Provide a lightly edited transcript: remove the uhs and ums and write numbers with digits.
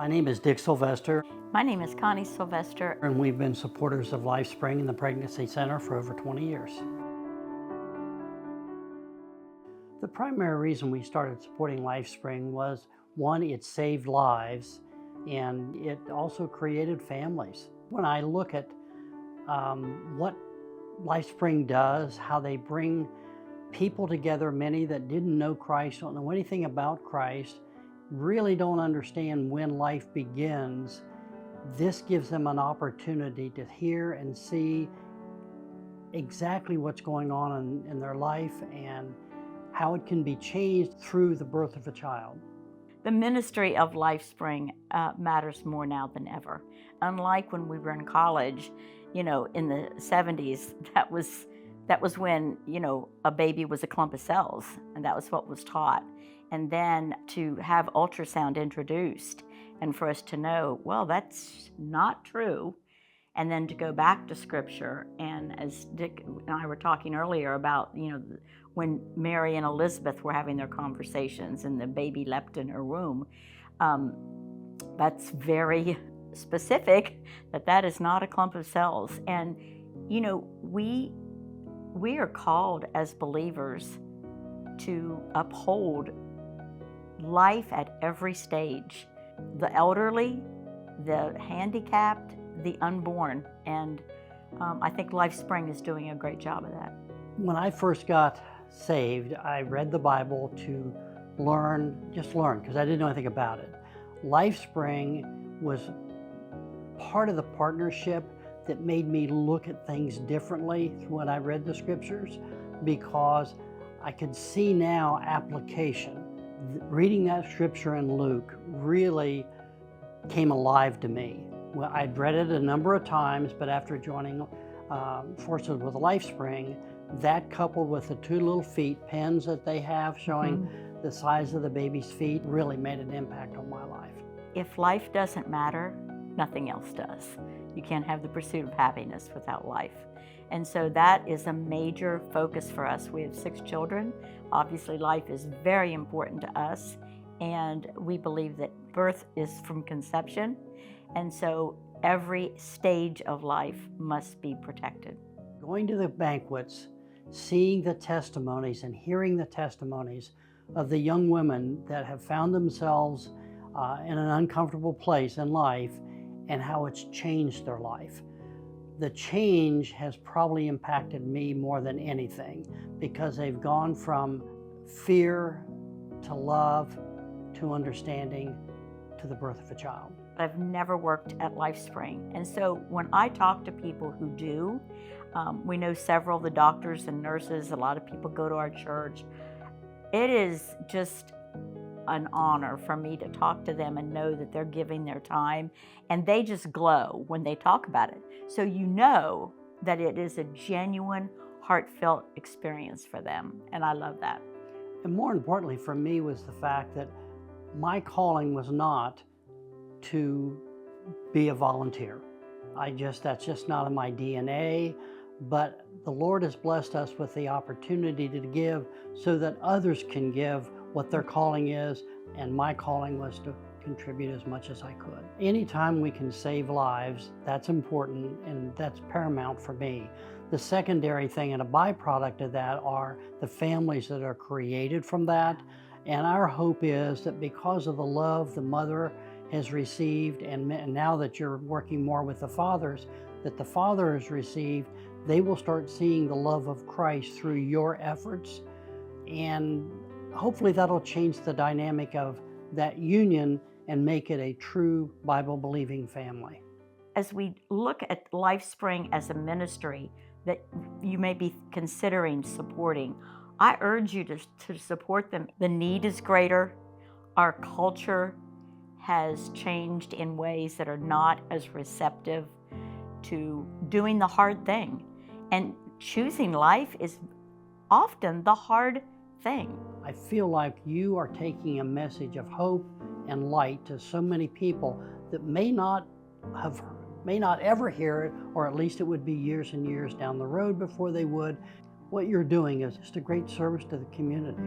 My name is Dick Sylvester, My name is Connie Sylvester. and we've been supporters of LifeSpring and the Pregnancy Center for over 20 years. The primary reason we started supporting LifeSpring was, one, it saved lives, and it also created families. When I look at what LifeSpring does, how they bring people together, many that didn't know Christ, don't know anything about Christ, really don't understand when life begins, this gives them an opportunity to hear and see exactly what's going on in their life and how it can be changed through the birth of a child. The ministry of LifeSpring matters more now than ever. Unlike when we were in college, in the 70s, that was when, a baby was a clump of cells, and that was what was taught. And then to have ultrasound introduced and for us to know, well, that's not true. And then to go back to scripture. And as Dick and I were talking earlier about, when Mary and Elizabeth were having their conversations and the baby leapt in her womb, that's very specific that is not a clump of cells. And, we are called as believers to uphold life at every stage, the elderly, the handicapped, the unborn, and I think LifeSpring is doing a great job of that. When I first got saved, I read the Bible to just learn, because I didn't know anything about it. LifeSpring was part of the partnership that made me look at things differently when I read the scriptures, because I could see now application. Reading that scripture in Luke really came alive to me. Well, I'd read it a number of times, but after joining forces with LifeSpring, that coupled with the two little feet pens that they have showing the size of the baby's feet really made an impact on my life. If life doesn't matter, nothing else does. You can't have the pursuit of happiness without life. And so that is a major focus for us. We have 6 children. Obviously, life is very important to us, and we believe that birth is from conception, and so every stage of life must be protected. Going to the banquets, seeing the testimonies and hearing the testimonies of the young women that have found themselves in an uncomfortable place in life and how it's changed their life. The change has probably impacted me more than anything, because they've gone from fear to love to understanding to the birth of a child. I've never worked at LifeSpring, and so when I talk to people who do, we know several of the doctors and nurses, a lot of people go to our church. It is just an honor for me to talk to them and know that they're giving their time, and they just glow when they talk about it. So you know that it is a genuine, heartfelt experience for them, and I love that. And more importantly for me was the fact that my calling was not to be a volunteer. That's just not in my DNA, but the Lord has blessed us with the opportunity to give so that others can give what their calling is, and my calling was to contribute as much as I could. Anytime we can save lives, that's important, and that's paramount for me. The secondary thing and a byproduct of that are the families that are created from that, and our hope is that because of the love the mother has received, and now that you're working more with the fathers, that the father has received, they will start seeing the love of Christ through your efforts, and hopefully that'll change the dynamic of that union and make it a true Bible-believing family. As we look at LifeSpring as a ministry that you may be considering supporting, I urge you to support them. The need is greater. Our culture has changed in ways that are not as receptive to doing the hard thing. And choosing life is often the hard thing. I feel like you are taking a message of hope and light to so many people that may not ever hear it, or at least it would be years and years down the road before they would. What you're doing is just a great service to the community.